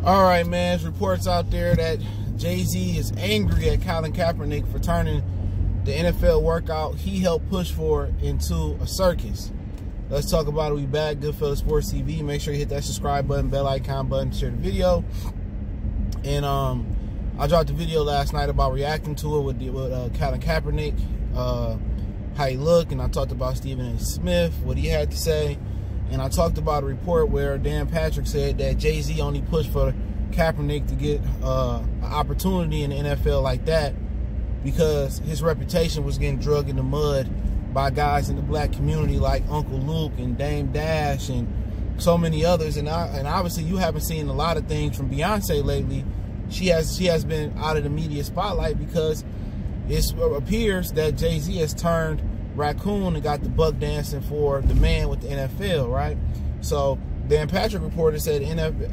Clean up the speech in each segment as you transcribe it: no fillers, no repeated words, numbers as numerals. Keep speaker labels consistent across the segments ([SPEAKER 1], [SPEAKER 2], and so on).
[SPEAKER 1] All right, man. There's reports out there that Jay-Z is angry at Colin Kaepernick for turning the NFL workout he helped push for into a circus. Let's talk about it. We back. Goodfellas Sports TV. Make sure you hit that subscribe button, bell icon button, share the video. And I dropped a video last night about reacting to it with Colin Kaepernick, how he looked, and I talked about Stephen A. Smith, what he had to say. And I talked about a report where Dan Patrick said that Jay-Z only pushed for Kaepernick to get an opportunity in the NFL like that because his reputation was getting dragged in the mud by guys in the black community like Uncle Luke and Dame Dash and so many others. And obviously you haven't seen a lot of things from Beyonce lately. She has been out of the media spotlight because it appears that Jay-Z has turned raccoon and got the buck dancing for the man with the NFL, right? So Dan Patrick reported said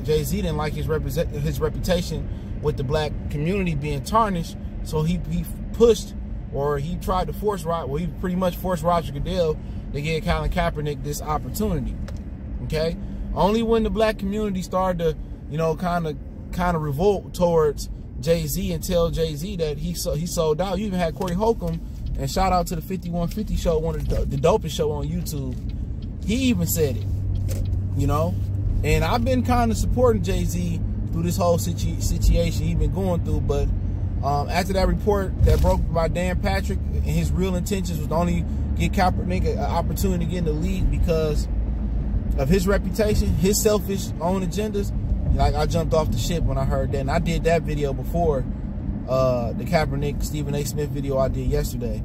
[SPEAKER 1] Jay-Z didn't like his reputation with the black community being tarnished, so he pushed, or he tried to force, he pretty much forced Roger Goodell to give Colin Kaepernick this opportunity. Okay, only when the black community started to, you know, kind of revolt towards Jay-Z and tell Jay-Z that he sold out. You even had Corey Holcomb. And shout out to the 5150 show, one of the dopest show on YouTube. He even said it, you know. And I've been kind of supporting Jay-Z through this whole situation he's been going through. But after that report that broke by Dan Patrick, and his real intentions was to only get Kaepernick an opportunity to get in the league because of his reputation, his selfish own agendas, like, I jumped off the ship when I heard that. And I did that video before the Kaepernick Stephen A. Smith video I did yesterday.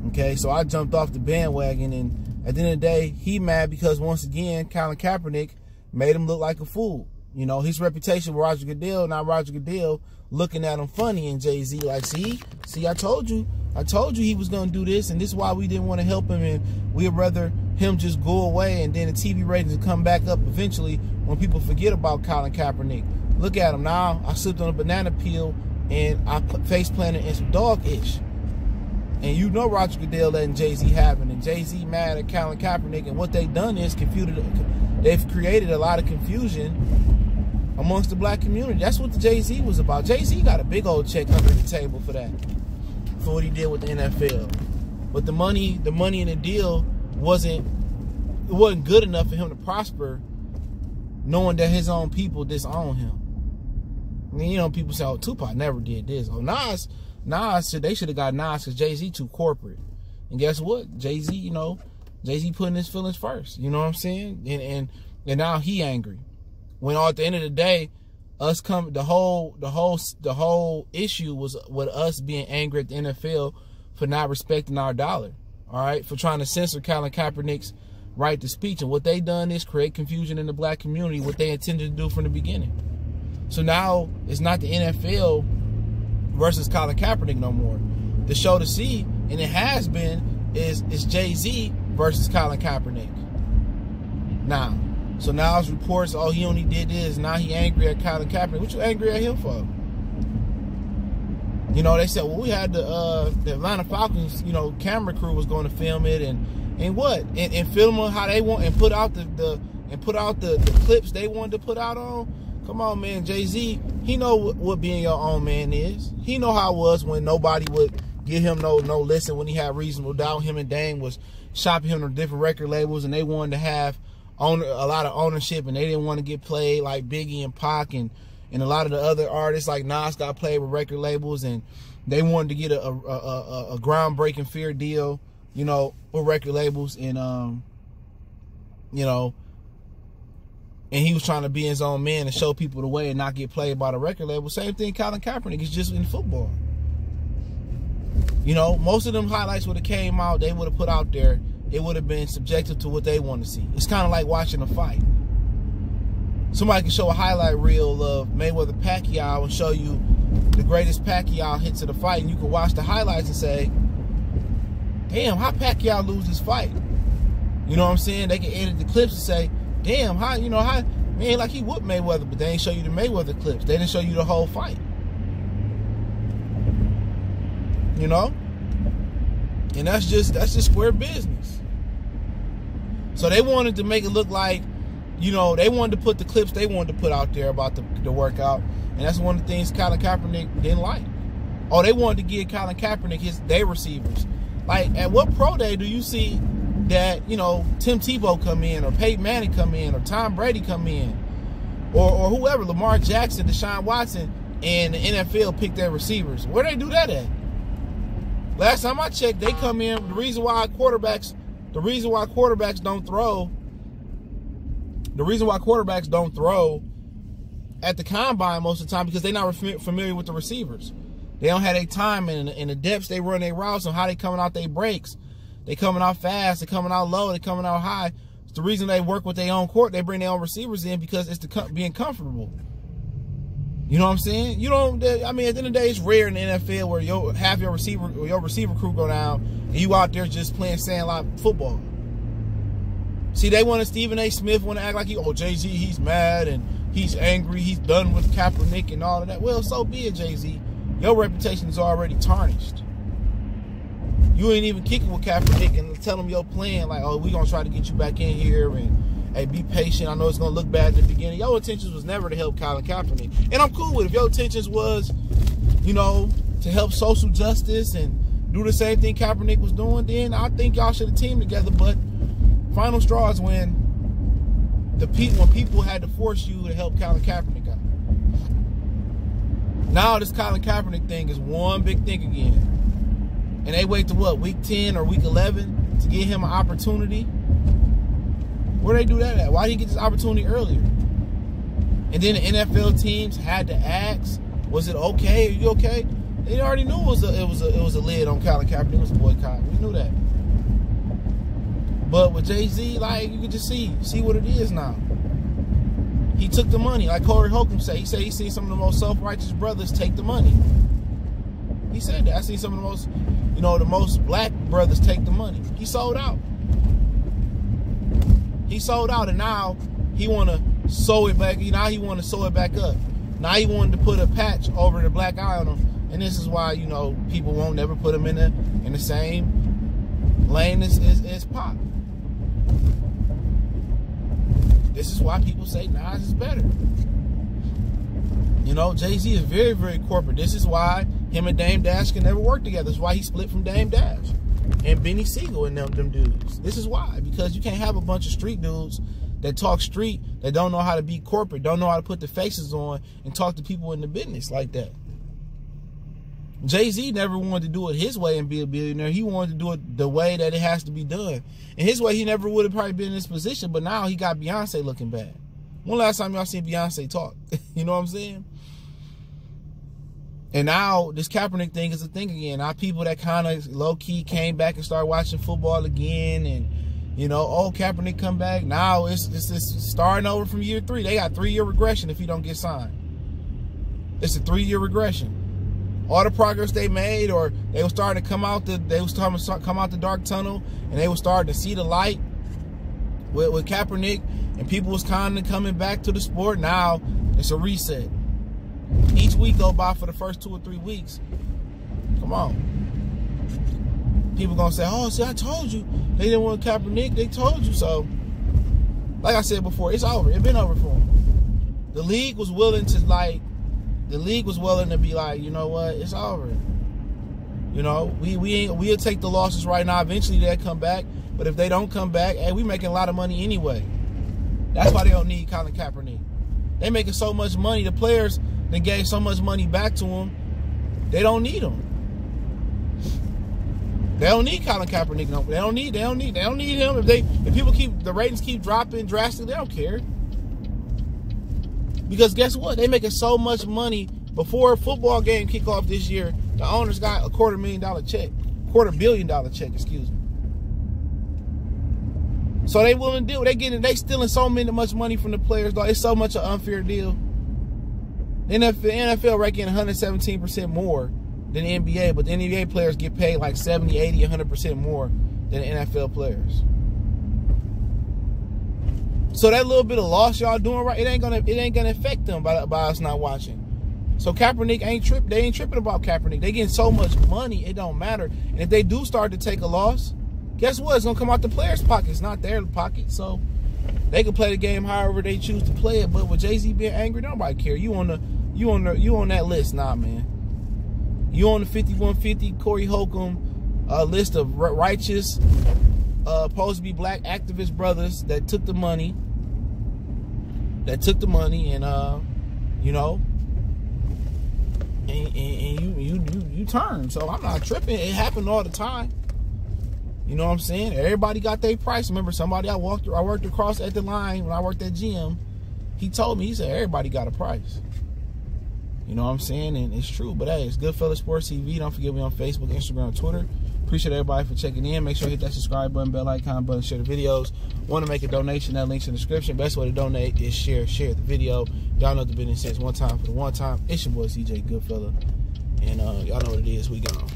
[SPEAKER 1] Okay, so I jumped off the bandwagon, and at the end of the day, he mad because once again, Colin Kaepernick made him look like a fool. You know, his reputation with Roger Goodell, now Roger Goodell looking at him funny, and Jay-Z like, see, I told you he was gonna do this, and this is why we didn't want to help him, and we'd rather him just go away, and then the TV ratings will come back up eventually when people forget about Colin Kaepernick. Look at him now. I slipped on a banana peel and I face planted in some dog-ish. And you know Roger Goodell letting Jay-Z have it. And Jay-Z mad at Colin Kaepernick. And what they've done is they've created a lot of confusion amongst the black community. That's what the Jay-Z was about. Jay-Z got a big old check under the table for that, for what he did with the NFL. But the money in the deal wasn't good enough for him to prosper, knowing that his own people disown him. I mean, you know, people say, oh, Tupac never did this. Oh, Nas, they should have got Nas because Jay-Z too corporate. And guess what? Jay-Z, you know, Jay-Z putting his feelings first. You know what I'm saying? And now he angry. When all at the end of the day, the whole issue was with us being angry at the NFL for not respecting our dollar. All right, for trying to censor Colin Kaepernick's right to speech. And what they done is create confusion in the black community, what they intended to do from the beginning. So now it's not the NFL versus Colin Kaepernick no more. The show to see, and it has been, is Jay-Z versus Colin Kaepernick. Now, so now it's reports, oh, he only did this. Now he angry at Colin Kaepernick. What you angry at him for? You know, they said, well, we had the Atlanta Falcons, you know, camera crew was going to film it, and what? And film how they want, and put out the clips they wanted to put out on. Come on, man. Jay-Z, he know what being your own man is. He know how it was when nobody would give him no listen, when he had reasonable doubt. Him and Dame was shopping him to different record labels, and they wanted to have a lot of ownership, and they didn't want to get played like Biggie and Pac and a lot of the other artists like Nas got played with record labels, and they wanted to get a groundbreaking fair deal, you know, with record labels, and you know, and he was trying to be his own man and show people the way and not get played by the record label. Same thing Colin Kaepernick is just in football. You know, most of them highlights would have came out, they would have put out there, it would have been subjective to what they want to see. It's kind of like watching a fight. Somebody can show a highlight reel of Mayweather-Pacquiao and show you the greatest Pacquiao hits of the fight, and you can watch the highlights and say, damn, how Pacquiao lose this fight? You know what I'm saying? They can edit the clips and say, damn, man, like he whooped Mayweather, but they didn't show you the Mayweather clips. They didn't show you the whole fight. You know? And that's just square business. So they wanted to make it look like you know, they wanted to put the clips they wanted to put out there about the workout, and that's one of the things Colin Kaepernick didn't like. Oh, they wanted to give Colin Kaepernick their receivers. Like, at what pro day do you see that, you know, Tim Tebow come in, or Peyton Manning come in, or Tom Brady come in, or whoever, Lamar Jackson, Deshaun Watson, and the NFL pick their receivers? Where they do that at? Last time I checked, they come in. The reason why quarterbacks don't throw at the combine most of the time, because they're not familiar with the receivers. They don't have their time and the depths they run their routes, and how they coming out their breaks. They coming out fast, they coming out low, they coming out high. It's the reason they work with their own court. They bring their own receivers in, because it's being comfortable. You know what I'm saying? You don't. I mean, at the end of the day, it's rare in the NFL where your receiver crew go down and you out there just playing sandlot football. See, they wanted Stephen A. Smith want to act like Jay-Z, he's mad and he's angry, he's done with Kaepernick and all of that. Well, so be it, Jay-Z. Your reputation is already tarnished. You ain't even kicking with Kaepernick and tell him your plan, like, oh, we gonna try to get you back in here, and hey, be patient. I know it's gonna look bad at the beginning. Your intentions was never to help Colin Kaepernick, and I'm cool with it. If your intentions was, you know, to help social justice and do the same thing Kaepernick was doing, then I think y'all should have teamed together. But final straw is when people had to force you to help Colin Kaepernick out. Now this Colin Kaepernick thing is one big thing again. And they wait to what, week 10 or week 11 to give him an opportunity? Where they do that at? Why didn't he get this opportunity earlier? And then the NFL teams had to ask, was it okay? Are you okay? They already knew it was a lid on Colin Kaepernick. It was a boycott. We knew that. But with Jay-Z, like, you can just see what it is now. He took the money, like Corey Holcomb said. He said he seen some of the most self-righteous brothers take the money. He said that. I seen some of the most, you know, the most black brothers take the money. He sold out. He sold out, and now he want to sew it back. Now he want to sew it back up. Now he wanted to put a patch over the black eye on him, and this is why, you know, people won't never put him in the same lane as Pop. This is why people say Nas is better. You know, Jay-Z is very, very corporate. This is why him and Dame Dash can never work together. This is why he split from Dame Dash and Benny Siegel and them dudes. This is why. Because you can't have a bunch of street dudes that talk street, that don't know how to be corporate, don't know how to put the faces on and talk to people in the business like that. Jay-Z never wanted to do it his way and be a billionaire. He wanted to do it the way that it has to be done. And his way, he never would have probably been in this position, but now he got Beyonce looking bad. When last time y'all seen Beyonce talk? You know what I'm saying? And now this Kaepernick thing is a thing again. Now people that kind of low-key came back and started watching football again, and, you know, oh, Kaepernick come back. Now it's starting over from year 3. They got 3-year regression if he don't get signed. It's a 3-year regression. All the progress they made, or they were starting to come out the dark tunnel, and they were starting to see the light with Kaepernick, and people was kind of coming back to the sport. Now it's a reset. Each week go by for the first 2 or 3 weeks. Come on. People gonna say, oh, see, I told you. They didn't want Kaepernick. They told you so. Like I said before, it's over. It's been over for them. The league was willing to be like, you know what, it's over. You know, we'll take the losses right now. Eventually they'll come back. But if they don't come back, hey, we making a lot of money anyway. That's why they don't need Colin Kaepernick. They making so much money. The players, they gave so much money back to him. They don't need him. They don't need Colin Kaepernick. No, they don't need him. If the ratings keep dropping drastically, they don't care. Because guess what? They making so much money. Before a football game kick off this year, the owners got a $250 million check. $250 million check, excuse me. So they willing to do it. They stealing so much money from the players, though. It's so much an unfair deal. The NFL reckon 117% more than the NBA, but the NBA players get paid like 70, 80, 100% more than the NFL players. So that little bit of loss y'all doing right, it ain't gonna affect them by us not watching. So Kaepernick they ain't tripping about Kaepernick. They getting so much money, it don't matter. And if they do start to take a loss, guess what? It's gonna come out the players' pockets, not their pockets. So They can play the game however they choose to play it, but with Jay-Z being angry, nobody care. You on that list, nah, man. You on the 5150 Corey Holcomb list of righteous, supposed to be black activist brothers that took the money. And you know, and you turn. So I'm not tripping. It happened all the time. You know what I'm saying? Everybody got their price. Remember, somebody I worked across at the line when I worked at GM. He told me, he said, everybody got a price. You know what I'm saying? And it's true. But hey, it's Goodfellas Sports TV. Don't forget me on Facebook, Instagram, Twitter. Appreciate everybody for checking in. Make sure you hit that subscribe button, bell icon button, share the videos. Want to make a donation? That link's in the description. Best way to donate is share the video. Y'all know what the business is. One time for the one time. It's your boy CJ Goodfella. And y'all know what it is. We gone.